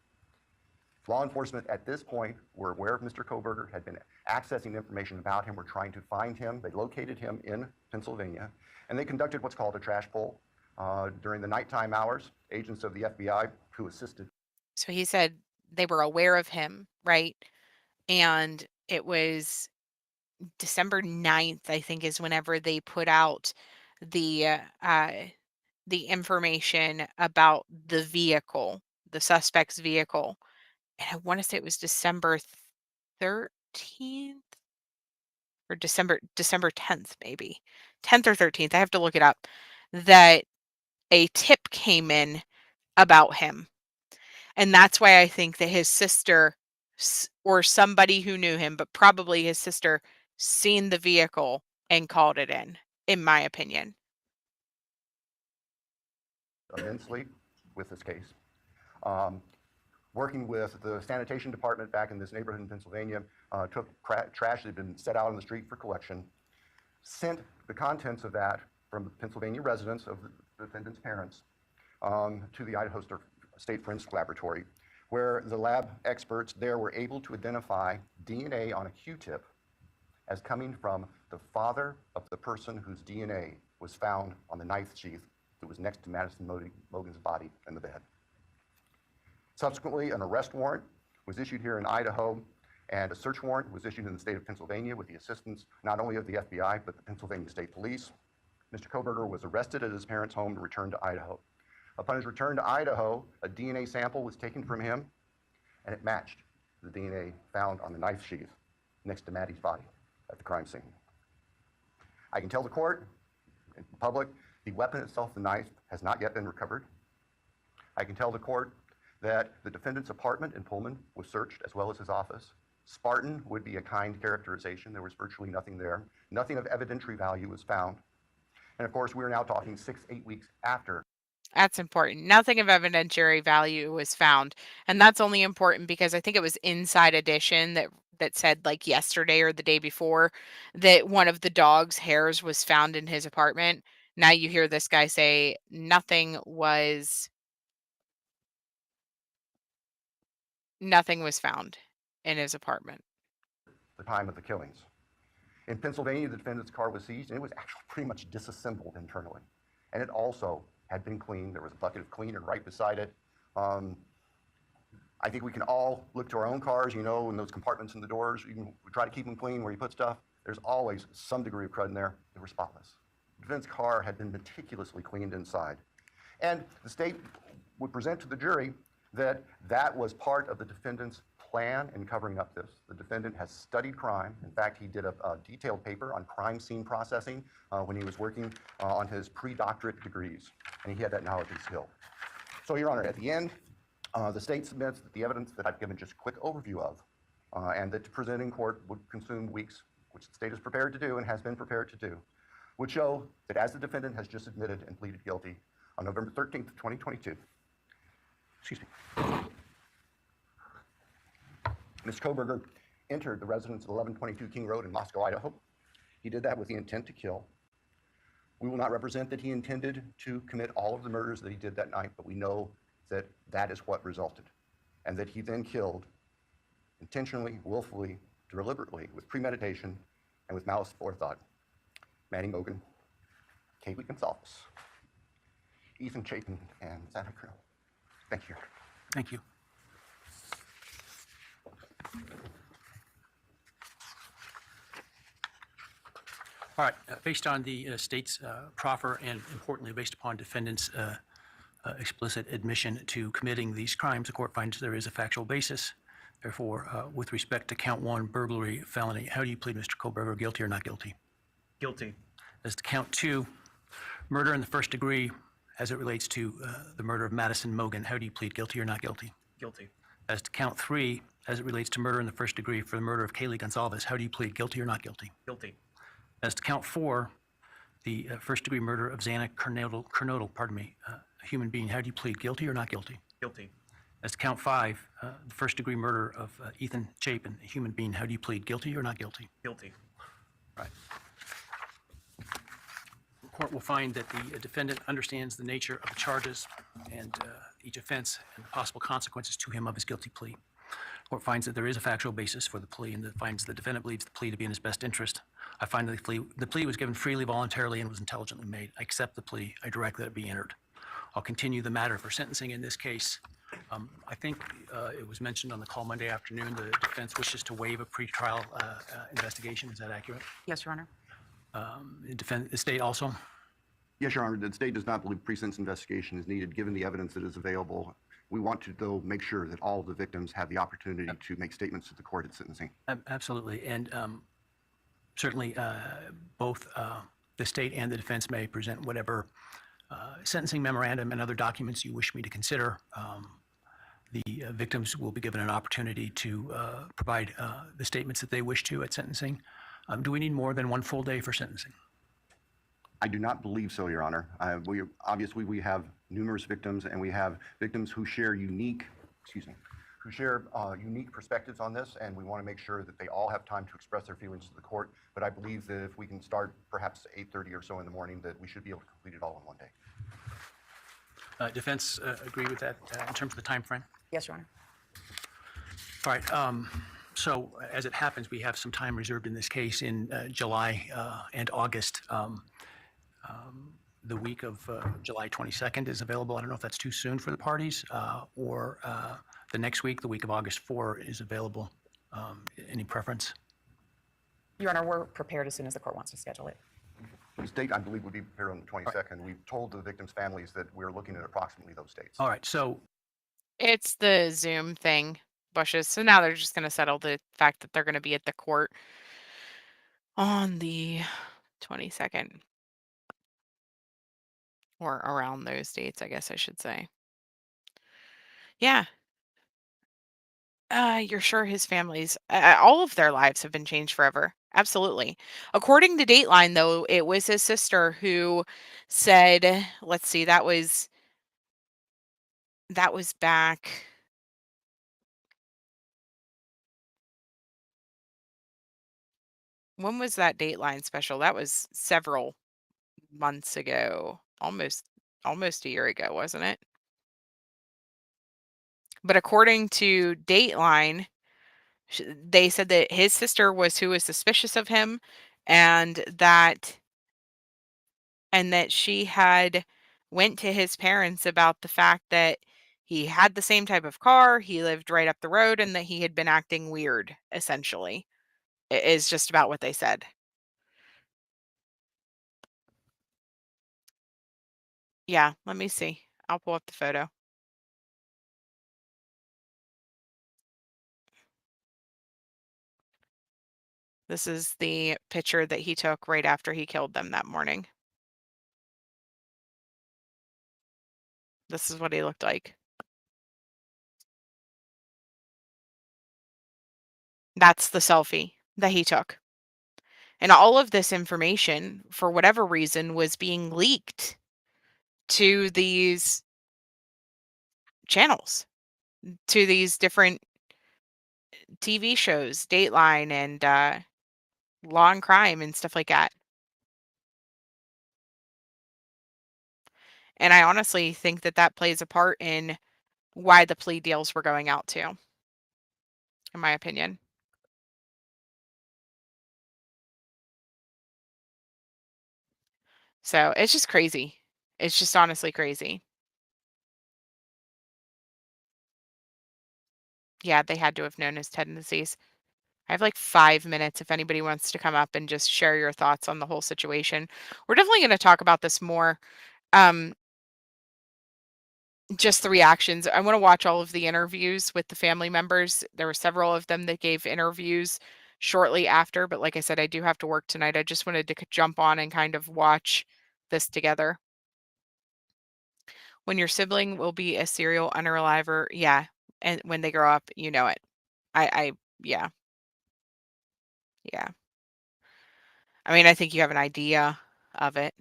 Law enforcement at this point were aware of Mr. Kohberger, had been accessing information about him, were trying to find him. They located him in Pennsylvania, and they conducted what's called a trash pull. During the nighttime hours, agents of the FBI who assisted. So he said they were aware of him, right? And it was December 9th, I think, is whenever they put out the the information about the vehicle, the suspect's vehicle. And I want to say it was December 13th or December 10th, maybe 10th or 13th. I have to look it up. That a tip came in about him. And that's why I think that his sister or somebody who knew him, but probably his sister, seen the vehicle and called it in my opinion. Immensely with this case. Working with the sanitation department back in this neighborhood in Pennsylvania, took trash that had been set out on the street for collection, sent the contents of that from the Pennsylvania residence of the defendant's parents to the Idaho State Forensic Laboratory, where the lab experts there were able to identify DNA on a Q-tip as coming from the father of the person whose DNA was found on the knife sheath that was next to Madison Mogan's body in the bed. Subsequently, an arrest warrant was issued here in Idaho, and a search warrant was issued in the state of Pennsylvania with the assistance not only of the FBI, but the Pennsylvania State Police. Mr. Kohberger was arrested at his parents' home and returned to Idaho. Upon his return to Idaho, a DNA sample was taken from him, and it matched the DNA found on the knife sheath next to Maddie's body at the crime scene. I can tell the court and the public the weapon itself, the knife, has not yet been recovered. I can tell the court that the defendant's apartment in Pullman was searched, as well as his office. Spartan would be a kind characterization. There was virtually nothing there. Nothing of evidentiary value was found. And of course, we are now talking 6-8 weeks after. That's important. Nothing of evidentiary value was found. And that's only important because I think it was Inside Edition that said, like, yesterday or the day before, that one of the dog's hairs was found in his apartment. Now you hear this guy say nothing was found in his apartment. The time of the killings. In Pennsylvania, the defendant's car was seized, and it was actually pretty much disassembled internally. And it also had been cleaned. There was a bucket of cleaner right beside it. I think we can all look to our own cars, you know, in those compartments in the doors. We try to keep them clean where you put stuff. There's always some degree of crud in there. They were spotless. The defendant's car had been meticulously cleaned inside. And the state would present to the jury that that was part of the defendant's plan in covering up this. The defendant has studied crime. In fact, he did a detailed paper on crime scene processing when he was working on his pre-doctorate degrees, and he had that knowledge and skill. So, Your Honor, at the end, the state submits that the evidence that I've given just a quick overview of, and that to present in court would consume weeks, which the state is prepared to do and has been prepared to do, would show that as the defendant has just admitted and pleaded guilty on November 13th, 2022, excuse me, Mr. Kohberger entered the residence at 1122 King Road in Moscow, Idaho. He did that with the intent to kill. We will not represent that he intended to commit all of the murders that he did that night, but we know that that is what resulted, and that he then killed intentionally, willfully, deliberately, with premeditation, and with malice forethought, Manny Mogan, Kaylee Gonzalez, Ethan Chapin, and Santa Cruz. Thank you. Thank you. All right, based on the state's proffer and importantly based upon defendant's explicit admission to committing these crimes, the court finds there is a factual basis. Therefore, with respect to count 1, burglary, felony, how do you plead, Mr. Kohberger, guilty or not guilty? Guilty. As to count 2, murder in the first degree as it relates to the murder of Madison Mogan, how do you plead, guilty or not guilty? Guilty. As to count 3, as it relates to murder in the first degree for the murder of Kaylee Gonzalez, how do you plead, guilty or not guilty? Guilty. As to count 4, the first degree murder of Xana Kernodle, a human being, how do you plead, guilty or not guilty? Guilty. As to count 5, the first degree murder of Ethan Chapin, a human being, how do you plead, guilty or not guilty? Guilty. Right. court will find that the defendant understands the nature of the charges and each offense and the possible consequences to him of his guilty plea. The court finds that there is a factual basis for the plea and that finds the defendant believes the plea to be in his best interest. I find that the plea was given freely, voluntarily, and was intelligently made. I accept the plea. I direct that it be entered. I'll continue the matter for sentencing in this case. I think it was mentioned on the call Monday afternoon, the defense wishes to waive a pretrial investigation. Is that accurate? Yes, Your Honor. The state also? Yes, Your Honor, the state does not believe pre-sentence investigation is needed, given the evidence that is available. We want to, though, make sure that all of the victims have the opportunity to make statements to the court at sentencing. Absolutely. And certainly both the state and the defense may present whatever sentencing memorandum and other documents you wish me to consider. The victims will be given an opportunity to provide the statements that they wish to at sentencing. Do we need more than one full day for sentencing? I do not believe so, Your Honor. Obviously, we have numerous victims, and we have victims who share unique perspectives on this, and we want to make sure that they all have time to express their feelings to the court. But I believe that if we can start perhaps 8:30 or so in the morning, that we should be able to complete it all in one day. Defense agree with that in terms of the time frame? Yes, Your Honor. All right. So as it happens, we have some time reserved in this case in July and August. The week of July 22nd is available. I don't know if that's too soon for the parties, or the next week, the week of August 4, is available. Any preference? Your Honor, we're prepared as soon as the court wants to schedule it. The state, I believe, would be prepared on the 22nd. We've told the victims' families that we're looking at approximately those dates. All right. So It's the Zoom thing, Bushes. So now they're just going to settle the fact that they're going to be at the court on the 22nd. Or around those dates, I guess I should say. Yeah. You're sure his family's all of their lives have been changed forever. Absolutely. According to Dateline, though, it was his sister who said, let's see, that was back. When was that Dateline special? That was several months ago. Almost a year ago, wasn't it? But according to Dateline, they said that his sister was who was suspicious of him, and that she had went to his parents about the fact that he had the same type of car, he lived right up the road, and that he had been acting weird, essentially, is just about what they said. Yeah, let me see. I'll pull up the photo. This is the picture that he took right after he killed them that morning. This is what he looked like. That's the selfie that he took. And all of this information, for whatever reason, was being leaked to these channels, to these different TV shows, Dateline and Law and Crime and stuff like that. And I honestly think that that plays a part in why the plea deals were going out too, in my opinion. So it's just crazy. It's just honestly crazy. Yeah, they had to have known his tendencies. I have like 5 minutes if anybody wants to come up and just share your thoughts on the whole situation. We're definitely going to talk about this more. Um, just the reactions. I want to watch all of the interviews with the family members. There were several of them that gave interviews shortly after, but like I said, I do have to work tonight. I just wanted to jump on and kind of watch this together. When your sibling will be a serial unreliver, yeah, and when they grow up, you know it. Yeah, yeah. I mean, I think you have an idea of it.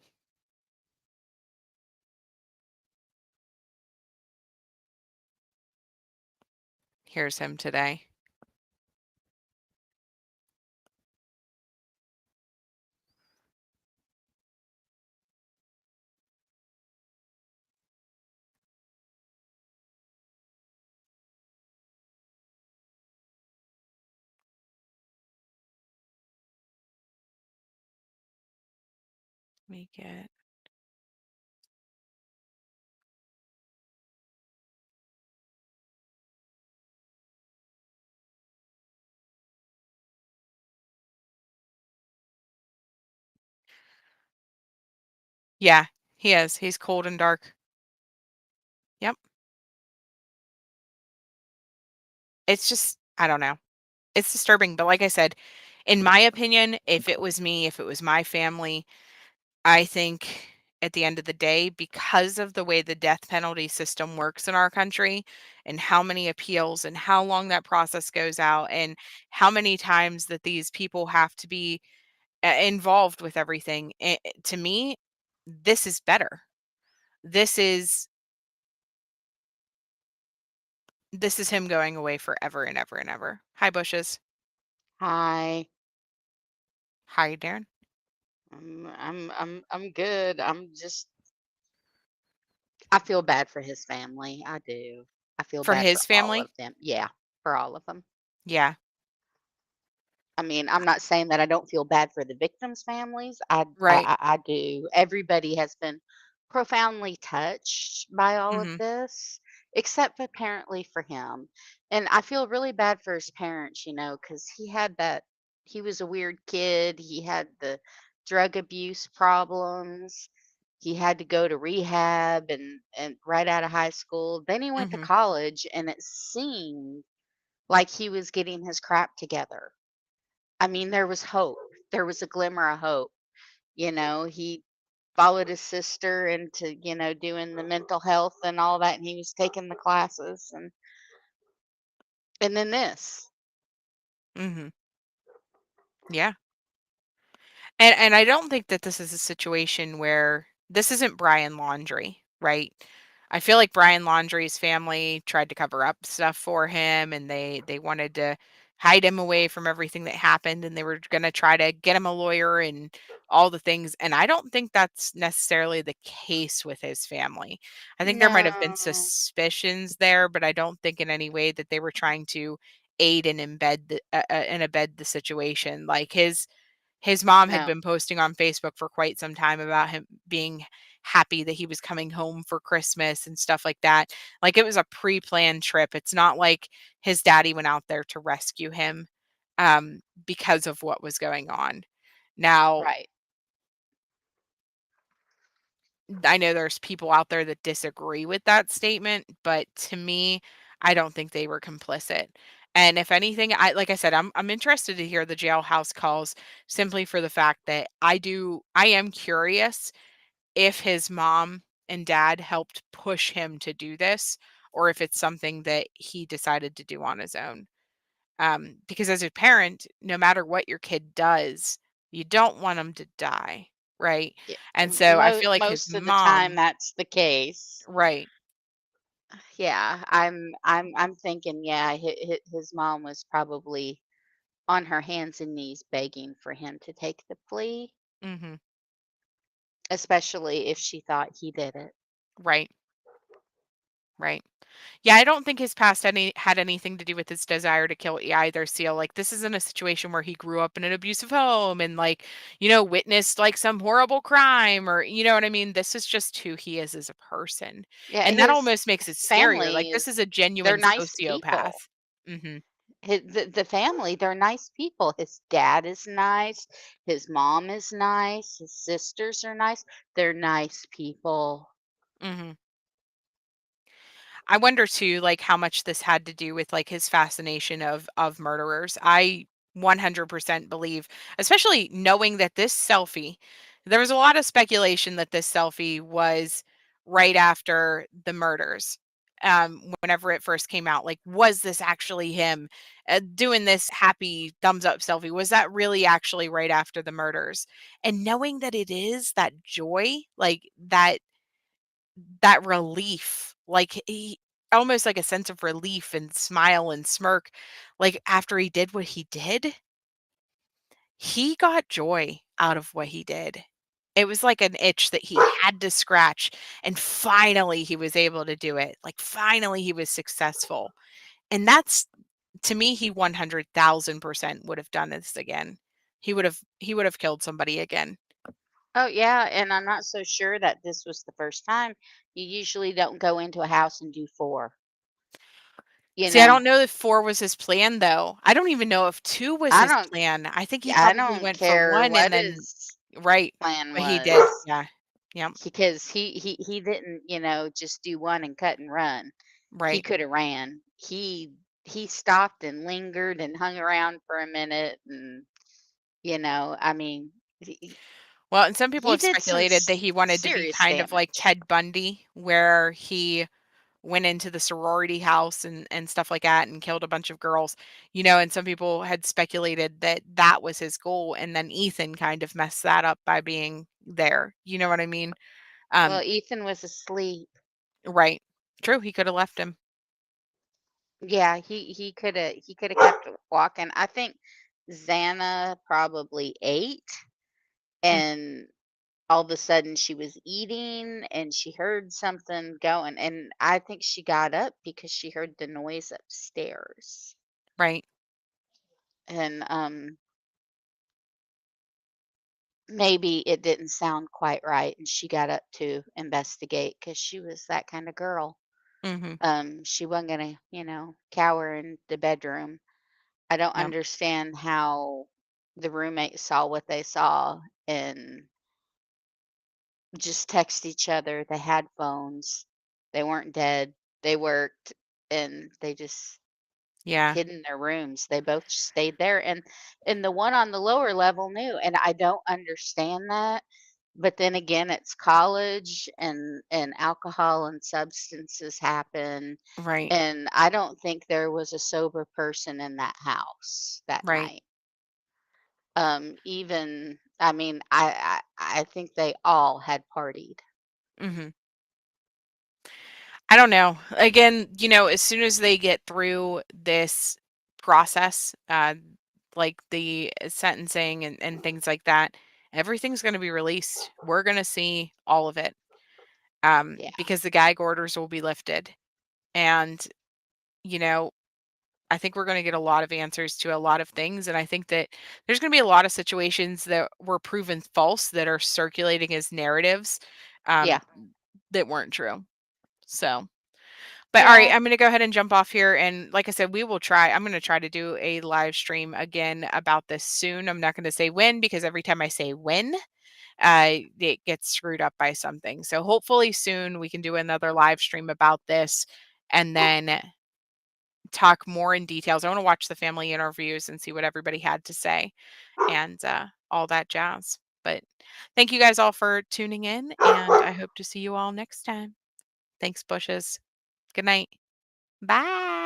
Here's him today. me get Yeah, he is. He's cold and dark. Yep. It's just I don't know. It's disturbing, but like I said, in my opinion, if it was me, if it was my family, I think at the end of the day, because of the way the death penalty system works in our country and how many appeals and how long that process goes out and how many times that these people have to be involved with everything, to me, this is better. This is this is him going away forever and ever and ever. Hi, Bushes. Hi. Hi, Darren. I'm good. I feel bad for his family. I do. I feel For bad for his all of family? them. Yeah, for all of them. Yeah, I mean, I'm not saying that I don't feel bad for the victims' families. right. I do. Everybody has been profoundly touched by all of Mhm. this, except apparently for him. And I feel really bad for his parents, because he was a weird kid. He had the drug abuse problems. He had to go to rehab and right out of high school. Then he went to Mhm. college, and it seemed like he was getting his crap together. I mean, there was hope. There was a glimmer of hope. He followed his sister into, doing the mental health and all that, and he was taking the classes and then this. Mhm. Yeah. And I don't think that this is a situation where this isn't Brian Laundrie, right? I feel like Brian Laundrie's family tried to cover up stuff for him and they wanted to hide him away from everything that happened and they were going to try to get him a lawyer and all the things and I don't think that's necessarily the case with his family. I think there might have been No, suspicions there, but I don't think in any way that they were trying to aid and abet the situation. Like his mom had no. been posting on Facebook for quite some time about him being happy that he was coming home for Christmas and stuff like that. Like, it was a pre-planned trip. It's not like his daddy went out there to rescue him, because of what was going on. Now, Right. I know there's people out there that disagree with that statement, but to me, I don't think they were complicit. And if anything, like I said, I'm interested to hear the jailhouse calls simply for the fact that I am curious if his mom and dad helped push him to do this or if it's something that he decided to do on his own. Because as a parent, no matter what your kid does, you don't want them to die, right? Yeah. And so I feel like his Most of the time mom. that's the case. Right. Yeah, I'm thinking, yeah, his mom was probably on her hands and knees begging for him to take the plea, Mhm. especially if she thought he did it. Right. Right. Yeah, I don't think his past had anything to do with his desire to kill either Seal. Like this isn't a situation where he grew up in an abusive home and like, witnessed like some horrible crime or you know what I mean? This is just who he is as a person. Yeah, And that almost makes it his scarier. Like family this is is a they're genuine nice people. sociopath. Mhm. The family, they're nice people. His dad is nice. His mom is nice. His sisters are nice. They're nice people. Mhm. I wonder too, like how much this had to do with like his fascination of murderers. I 100% believe, especially knowing that this selfie, there was a lot of speculation that this selfie was right after the murders. Whenever it first came out, like, was this actually him doing this happy thumbs up selfie? Was that really actually right after the murders? And knowing that it is that joy, like that relief, like, he almost like a sense of relief and smile and smirk, like, after he did what he got joy out of what he did. It was like an itch that he had to scratch, and finally he was able to do it, like, finally he was successful, and that's to me, he 100,000% would have done this again. He would have killed somebody again. Oh, yeah, and I'm not so sure that this was the first time. You usually don't go into a house and do 4, you See, I know? don't know if 4 was his plan, though. I don't even know if 2 was I his don't plan. I think he I probably don't went for care 1 and what then his right. plan But he did, was yeah. Yep, because he didn't, just do 1 and cut and run. He right. coulda ran. He stopped and lingered and hung around for a minute and, I mean, Well, and some people he have did some speculated that he wanted to be serious kind of like damage. Ted Bundy, where he went into the sorority house and stuff like that and killed a bunch of girls, and some people had speculated that that was his goal, and then Ethan kind of messed that up by being there. You know what I mean? Well, Um, Ethan was asleep. right. True, he could have left him. Yeah, he coulda kept walking. I think Xana probably ate, Mm, and all of a sudden she was eating and she heard something going, and I think she got up because she heard the noise upstairs. right. And maybe it didn't sound quite right and she got up to investigate because she was that kind of girl. Mhm. She wasn't gonna, cower in the bedroom. I don't Yep. understand how the roommates saw what they saw and just text each other. They had phones. They weren't dead. They worked and they just Yeah. hid in their rooms. They both stayed there and the one on the lower level knew and I don't understand that. But then again, it's college and alcohol and substances happen Right. and I don't think there was a sober person in that house that Right. night. Even I mean, I think they all had partied. Mhm. I don't know. Again, as soon as they get through this process, like the sentencing and things like that, everything's going to be released. We're going to see all of it, Yeah, because the gag orders will be lifted. And, you know, I think we're going to get a lot of answers to a lot of things. And I think that there's going to be a lot of situations that were proven false that are circulating as narratives, yeah, um, that weren't true. So. But all right, yeah, I'm gonna go ahead and jump off here. And like I said, I'm gonna try to do a live stream again about this soon. I'm not gonna say when because every time I say when, it gets screwed up by something. So hopefully soon we can do another live stream about this and then talk more in details. I want to watch the family interviews and see what everybody had to say and all that jazz. But thank you guys all for tuning in, and I hope to see you all next time. Thanks, Bushes. Good night. Bye.